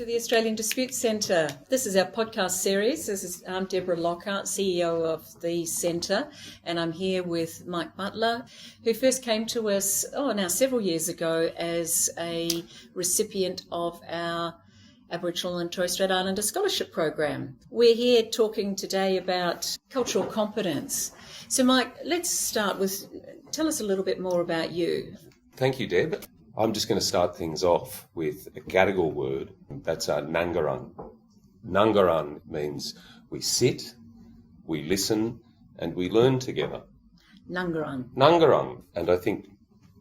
to the Australian Dispute Centre. This is our podcast series. I'm Deborah Lockhart, CEO of the Centre, and I'm here with Mike Butler, who first came to us, now several years ago, as a recipient of our Aboriginal and Torres Strait Islander Scholarship Program. We're here talking today about cultural competence. So Mike, let's start with, tell us a little bit more about you. Thank you, Deb. I'm just going to start things off with a Gadigal word. That's Nangarang. Nangarang means we sit, we listen, and we learn together. Nangarang. Nangarang. And I think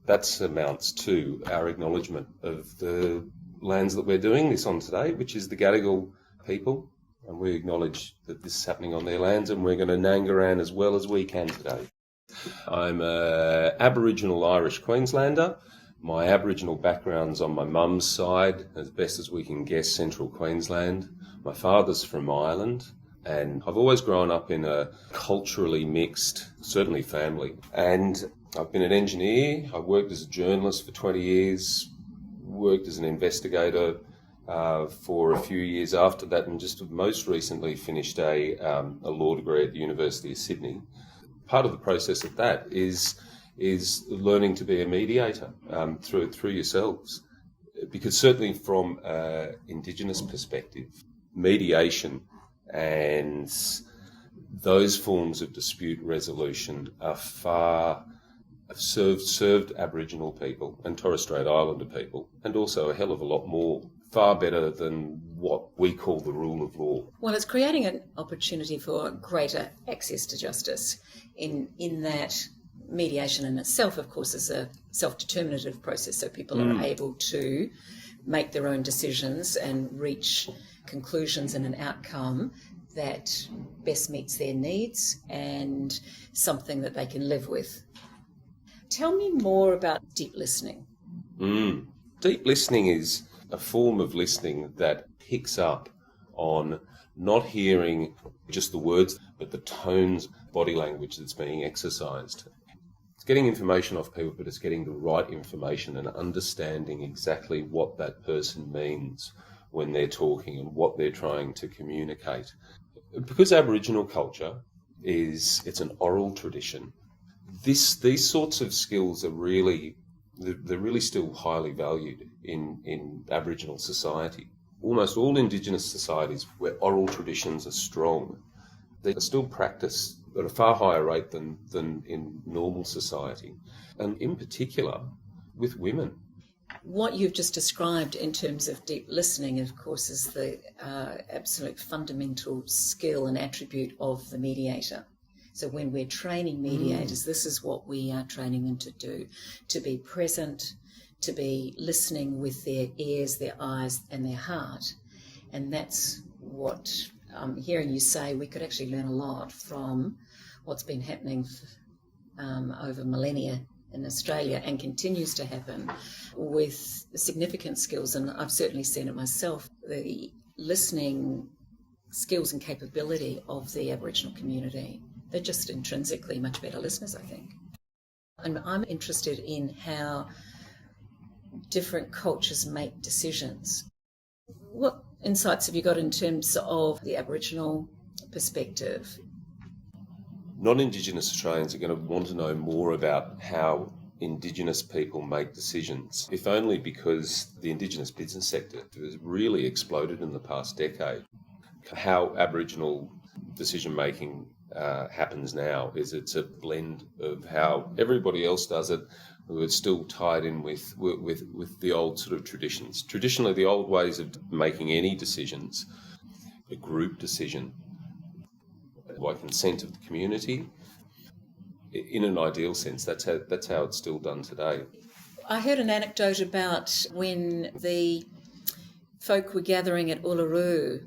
that amounts to our acknowledgement of the lands that we're doing this on today, which is the Gadigal people. And we acknowledge that this is happening on their lands, and we're going to Nangarang as well as we can today. I'm an Aboriginal Irish Queenslander. My Aboriginal background's on my mum's side, as best as we can guess, central Queensland. My father's from Ireland, and I've always grown up in a culturally mixed, certainly family. And I've been an engineer. I worked as a journalist for 20 years, worked as an investigator for a few years after that, and just most recently finished a law degree at the University of Sydney. Part of the process of that is learning to be a mediator through yourselves. Because certainly from an Indigenous perspective, mediation and those forms of dispute resolution have served Aboriginal people and Torres Strait Islander people, and also a hell of a lot more, far better than what we call the rule of law. Well, it's creating an opportunity for greater access to justice in that mediation in itself, of course, is a self-determinative process, so people are able to make their own decisions and reach conclusions and an outcome that best meets their needs and something that they can live with. Tell me more about deep listening. Deep listening is a form of listening that picks up on not hearing just the words, but the tones, body language that's being exercised. It's getting information off people, but it's getting the right information and understanding exactly what that person means when they're talking and what they're trying to communicate. Because Aboriginal culture it's an oral tradition, these sorts of skills are really still highly valued in Aboriginal society. Almost all Indigenous societies where oral traditions are strong, they are still practiced at a far higher rate than in normal society, and in particular with women. What you've just described in terms of deep listening, of course, is the absolute fundamental skill and attribute of the mediator. So when we're training mediators, this is what we are training them to do, to be present, to be listening with their ears, their eyes and their heart. And that's what I'm hearing you say. We could actually learn a lot from what's been happening over millennia in Australia and continues to happen with significant skills. And I've certainly seen it myself, the listening skills and capability of the Aboriginal community. They're just intrinsically much better listeners, I think. And I'm interested in how different cultures make decisions. What insights have you got in terms of the Aboriginal perspective? Non-Indigenous Australians are going to want to know more about how Indigenous people make decisions, if only because the Indigenous business sector has really exploded in the past decade. How Aboriginal decision-making happens now is it's a blend of how everybody else does it, but it's still tied in with the old sort of traditions. Traditionally, the old ways of making any decisions, a group decision, by consent of the community, in an ideal sense, that's how it's still done today. I heard an anecdote about when the folk were gathering at Uluru,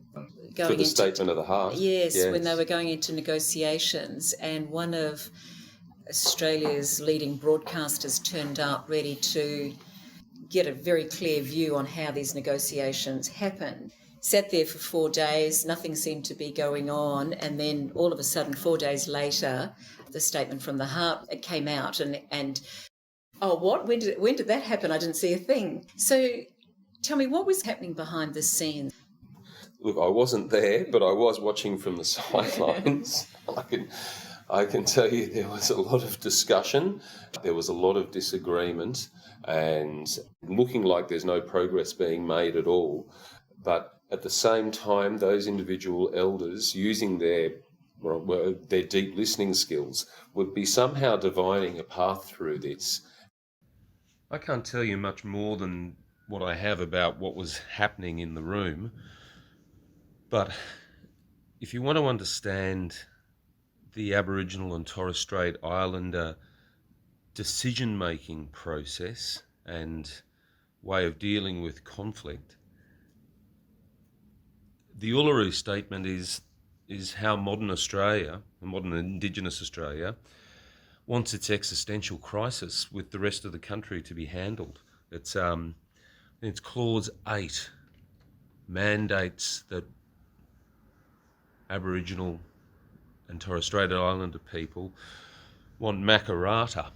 for the Statement of the Heart. Yes, when they were going into negotiations, and one of Australia's leading broadcasters turned up ready to get a very clear view on how these negotiations happen. Sat there for 4 days, nothing seemed to be going on, and then all of a sudden 4 days later the Statement from the Heart came out and oh, what? When did that happen? I didn't see a thing. So Tell me, what was happening behind the scenes? Look, I wasn't there, but I was watching from the sidelines. I can tell you there was a lot of discussion, there was a lot of disagreement, and looking like there's no progress being made at all. But at the same time, those individual elders using their deep listening skills would be somehow divining a path through this. I can't tell you much more than what I have about what was happening in the room, but if you want to understand the Aboriginal and Torres Strait Islander decision-making process and way of dealing with conflict, the Uluru Statement is how modern Australia, modern Indigenous Australia, wants its existential crisis with the rest of the country to be handled. It's Clause 8 mandates that Aboriginal and Torres Strait Islander people want Makarrata.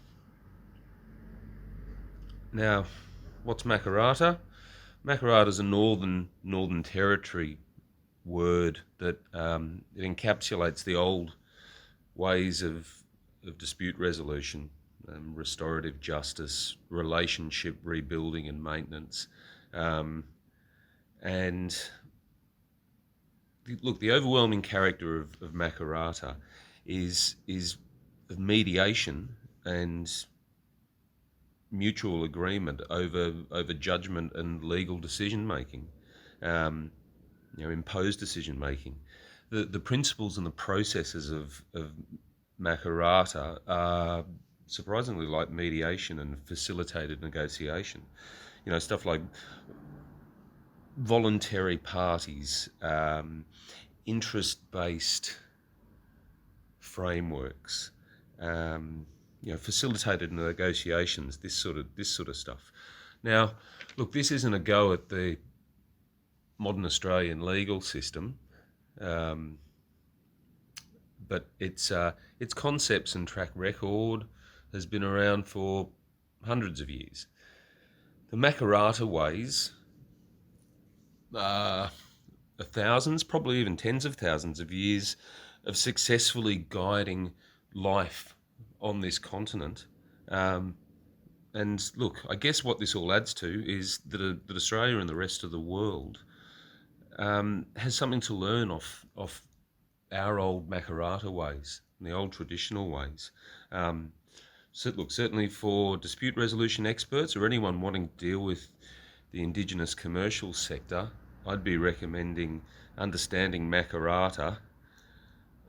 Now, what's Makarrata? Makarrata is a Northern Territory word that it encapsulates the old ways of dispute resolution, restorative justice, relationship rebuilding and maintenance. And look, the overwhelming character of Makarrata is of mediation and mutual agreement over judgment and legal decision making, imposed decision making. The principles and the processes of Makarrata are surprisingly like mediation and facilitated negotiation. Stuff like voluntary parties, interest-based frameworks, facilitated negotiations, this sort of stuff. Now, look, this isn't a go at the modern Australian legal system, but its concepts and track record has been around for hundreds of years. The Makarrata ways are thousands, probably even tens of thousands of years of successfully guiding life on this continent. And look, I guess what this all adds to is that Australia and the rest of the world has something to learn off our old Makarrata ways, the old traditional ways. So look, certainly for dispute resolution experts or anyone wanting to deal with the Indigenous commercial sector, I'd be recommending understanding Makarrata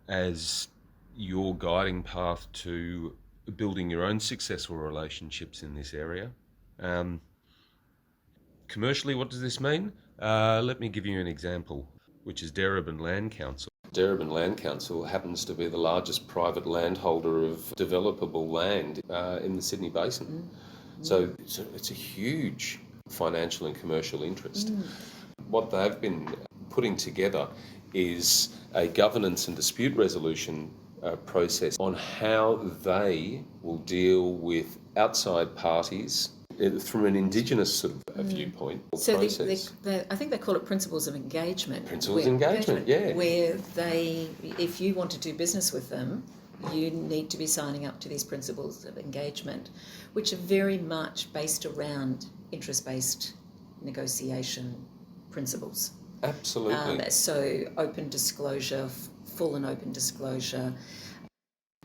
as your guiding path to building your own successful relationships in this area. Commercially, what does this mean? Let me give you an example, which is Darebin Land Council. Darebin Land Council happens to be the largest private landholder of developable land in the Sydney Basin. So it's a huge financial and commercial interest. What they've been putting together is a governance and dispute resolution process on how they will deal with outside parties from an Indigenous sort of viewpoint or so process. I think they call it principles of engagement. Principles of engagement, yeah. Where if you want to do business with them, you need to be signing up to these principles of engagement, which are very much based around interest-based negotiation principles. Absolutely. So open disclosure, full and open disclosure.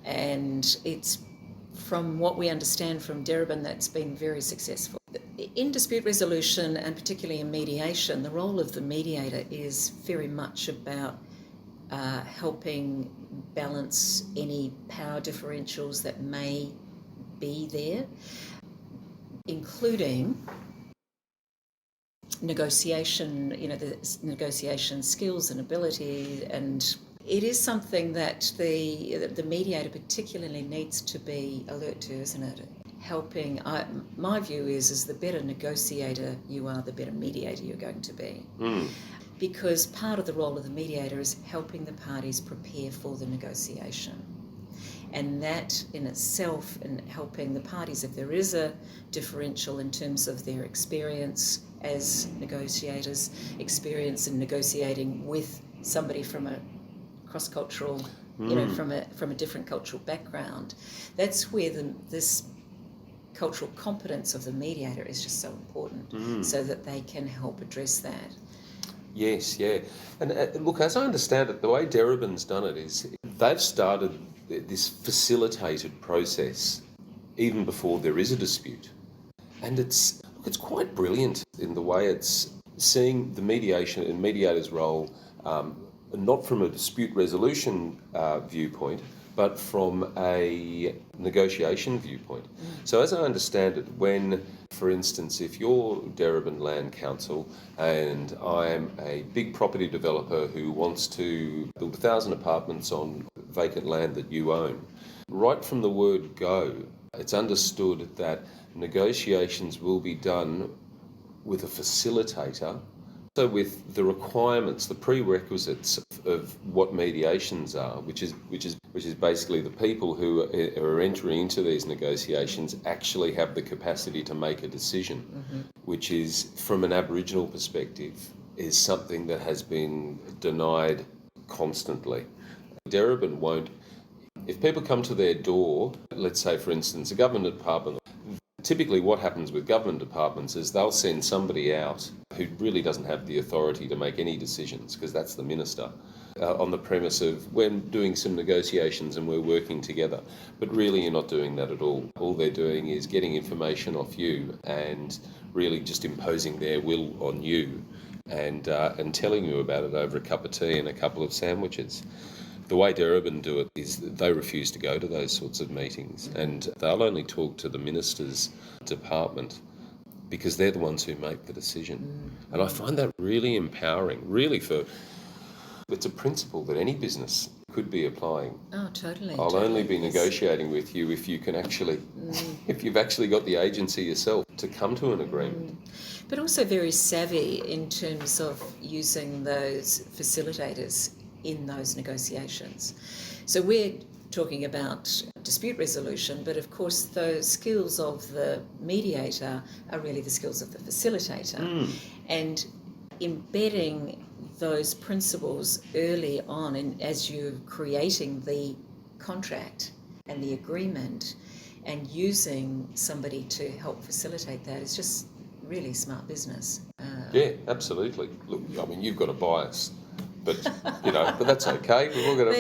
And it's, from what we understand from Darebin, that's been very successful. In dispute resolution, and particularly in mediation, the role of the mediator is very much about helping balance any power differentials that may be there, including negotiation, the negotiation skills and ability. And it is something that the mediator particularly needs to be alert to, isn't it? Helping, my view is the better negotiator you are, the better mediator you're going to be. Because part of the role of the mediator is helping the parties prepare for the negotiation. And that in itself, in helping the parties, if there is a differential in terms of their experience as negotiators, experience in negotiating with somebody from a cross-cultural, from a different cultural background, that's where this cultural competence of the mediator is just so important, so that they can help address that. Yes, yeah. And look, as I understand it, the way Deribin's done it is they've started this facilitated process even before there is a dispute. And it's quite brilliant in the way it's seeing the mediation and mediator's role, not from a dispute resolution viewpoint, but from a negotiation viewpoint. So as I understand it, when, for instance, if you're Darebin Land Council and I'm a big property developer who wants to build 1,000 apartments on vacant land that you own, right from the word go, it's understood that negotiations will be done with a facilitator, so with the requirements, the prerequisites of what mediations are, which is basically the people who are entering into these negotiations actually have the capacity to make a decision, which is, from an Aboriginal perspective, is something that has been denied constantly. Darebin won't. If people come to their door, let's say, for instance, a government department, typically what happens with government departments is they'll send somebody out who really doesn't have the authority to make any decisions, because that's the minister, on the premise of we're doing some negotiations and we're working together. But really you're not doing that at all. All they're doing is getting information off you and really just imposing their will on you and telling you about it over a cup of tea and a couple of sandwiches. The way Darebin do it is they refuse to go to those sorts of meetings, and they'll only talk to the minister's department because they're the ones who make the decision. And I find that really empowering, it's a principle that any business could be applying. Oh, totally. I'll only be negotiating with you if you can actually, if you've actually got the agency yourself to come to an agreement. But also very savvy in terms of using those facilitators in those negotiations. So we're talking about dispute resolution, but of course those skills of the mediator are really the skills of the facilitator. And embedding those principles early on, and as you're creating the contract and the agreement, and using somebody to help facilitate that is just really smart business. Yeah, absolutely. Look, I mean, you've got a bias. But but that's okay. We've all got to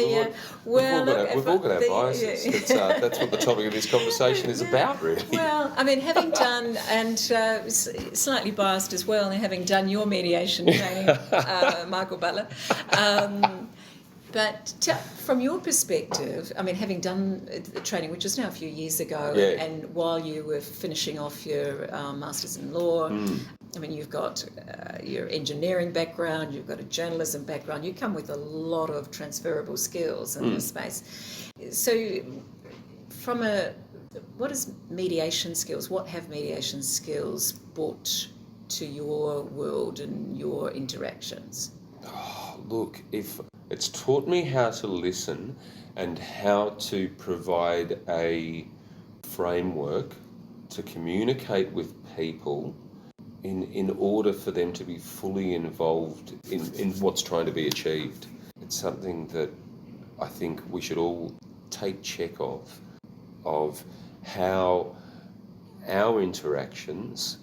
have biases. That's what the topic of this conversation is about, really. Well, I mean, having done, and slightly biased as well, and having done your mediation training, Michael Butler. But from your perspective, I mean, having done the training, which was now a few years ago, and while you were finishing off your Masters in Law, I mean, you've got your engineering background, you've got a journalism background, you come with a lot of transferable skills in this space. So what is mediation skills? What have mediation skills brought to your world and your interactions? Oh, look, if it's taught me how to listen and how to provide a framework to communicate with people in order for them to be fully involved in what's trying to be achieved. It's something that I think we should all take check of how our interactions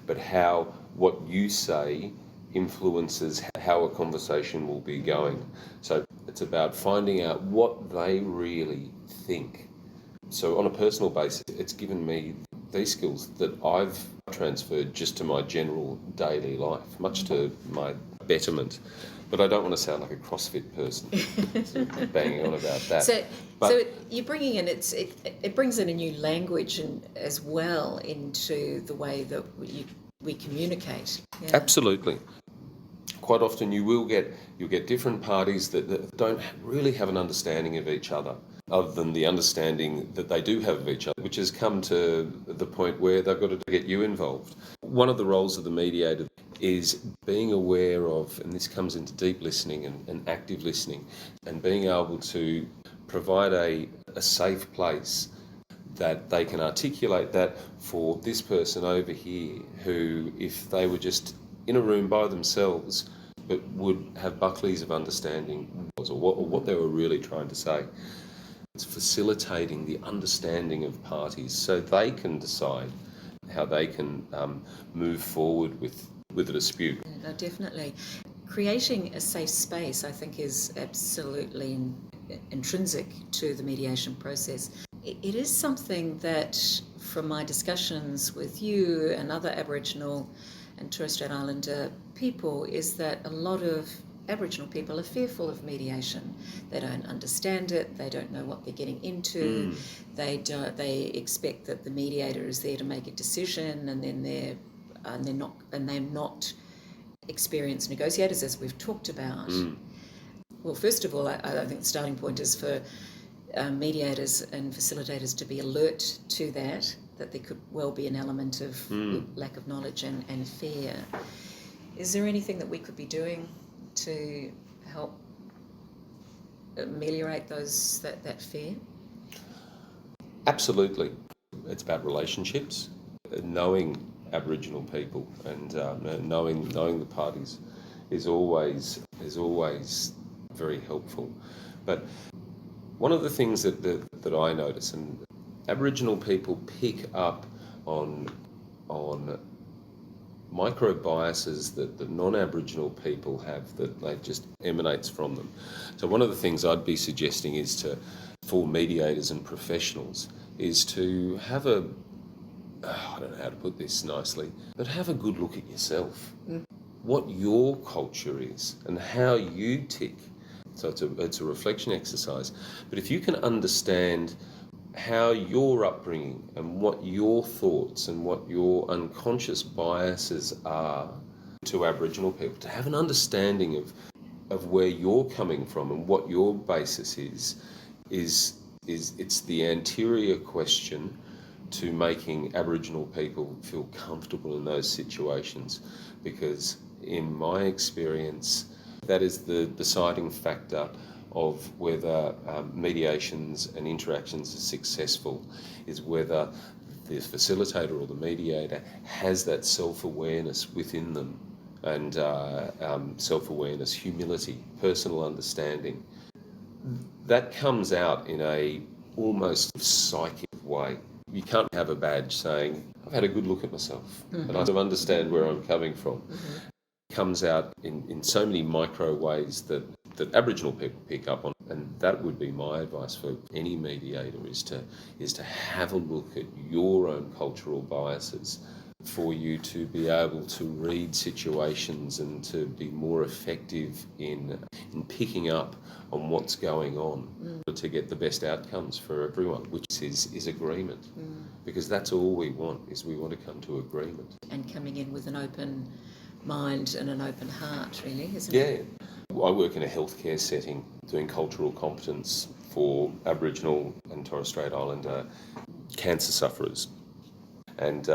but how what you say influences how a conversation will be going. So it's about finding out what they really think. So on a personal basis, it's given me these skills that I've transferred just to my general daily life, much to my betterment. But I don't want to sound like a CrossFit person, banging on about that. So you're bringing in, it brings in a new language as well into the way that we communicate. Yeah. Absolutely. Quite often you'll get different parties that don't really have an understanding of each other than the understanding that they do have of each other, which has come to the point where they've got to get you involved. One of the roles of the mediator is being aware of, and this comes into deep listening and active listening, and being able to provide a a safe place that they can articulate that for this person over here who, if they were just in a room by themselves, but would have Buckley's of understanding or what they were really trying to say. It's facilitating the understanding of parties so they can decide how they can move forward with a dispute. No, definitely. Creating a safe space, I think, is absolutely intrinsic to the mediation process. It is something that, from my discussions with you and other Aboriginal and Torres Strait Islander people, is that a lot of Aboriginal people are fearful of mediation. They don't understand it. They don't know what they're getting into. They expect that the mediator is there to make a decision, and then they're not experienced negotiators, as we've talked about. Well, first of all, I think the starting point is for mediators and facilitators to be alert to that there could well be an element of lack of knowledge and fear. Is there anything that we could be doing to help ameliorate that fear? Absolutely. It's about relationships, knowing Aboriginal people and knowing the parties is always very helpful. But one of the things that I notice, and Aboriginal people pick up on micro biases that the non-Aboriginal people have that just emanates from them. So one of the things I'd be suggesting is for mediators and professionals is to have I don't know how to put this nicely, but have a good look at yourself. What your culture is and how you tick. So it's a reflection exercise. But if you can understand how your upbringing and what your thoughts and what your unconscious biases are to Aboriginal people, to have an understanding of where you're coming from and what your basis is it's the anterior question to making Aboriginal people feel comfortable in those situations, because in my experience that is the deciding factor of whether mediations and interactions are successful, is whether the facilitator or the mediator has that self-awareness within them, and self-awareness, humility, personal understanding. That comes out in a almost psychic way. You can't have a badge saying, I've had a good look at myself and I understand where I'm coming from. It comes out in so many micro ways that Aboriginal people pick up on, and that would be my advice for any mediator, is to have a look at your own cultural biases for you to be able to read situations and to be more effective in picking up on what's going on to get the best outcomes for everyone, which is agreement. Because that's all we want, is we want to come to agreement. And coming in with an open mind and an open heart, really, isn't it? Yeah. I work in a healthcare setting doing cultural competence for Aboriginal and Torres Strait Islander cancer sufferers. And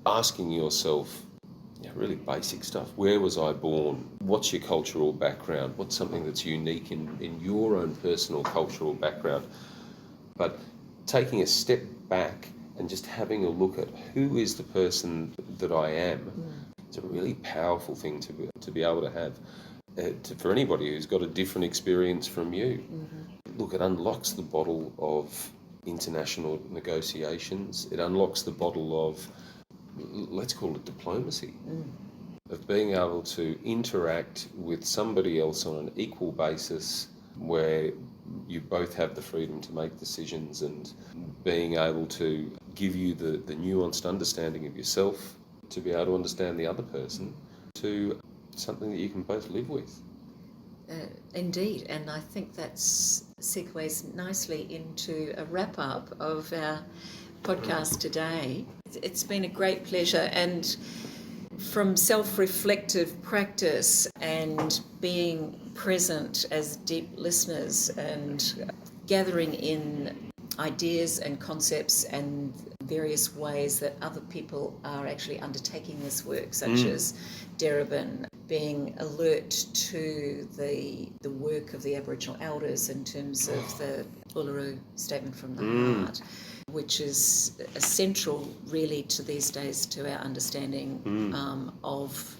asking yourself, really basic stuff. Where was I born? What's your cultural background? What's something that's unique in your own personal cultural background? But taking a step back and just having a look at who is the person that I am, it's a really powerful thing to be able to have. For anybody who's got a different experience from you. Look, it unlocks the bottle of international negotiations. It unlocks the bottle of, let's call it diplomacy, of being able to interact with somebody else on an equal basis where you both have the freedom to make decisions, and being able to give you the nuanced understanding of yourself to be able to understand the other person, to something that you can both live with. Indeed, and I think that segues nicely into a wrap-up of our podcast today. It's been a great pleasure, and from self-reflective practice and being present as deep listeners and gathering in ideas and concepts and various ways that other people are actually undertaking this work, such as Deribin, being alert to the work of the Aboriginal elders in terms of the Uluru Statement from the Heart, which is essential really to these days to our understanding of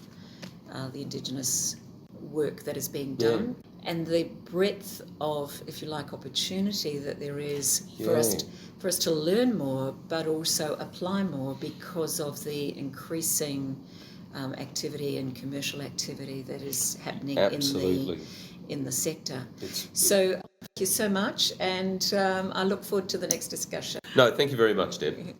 the Indigenous work that is being done, and the breadth of, if you like, opportunity that there is for us to learn more, but also apply more because of the increasing activity and commercial activity that is happening in the sector. So thank you so much, and I look forward to the next discussion. No, thank you very much, Deb.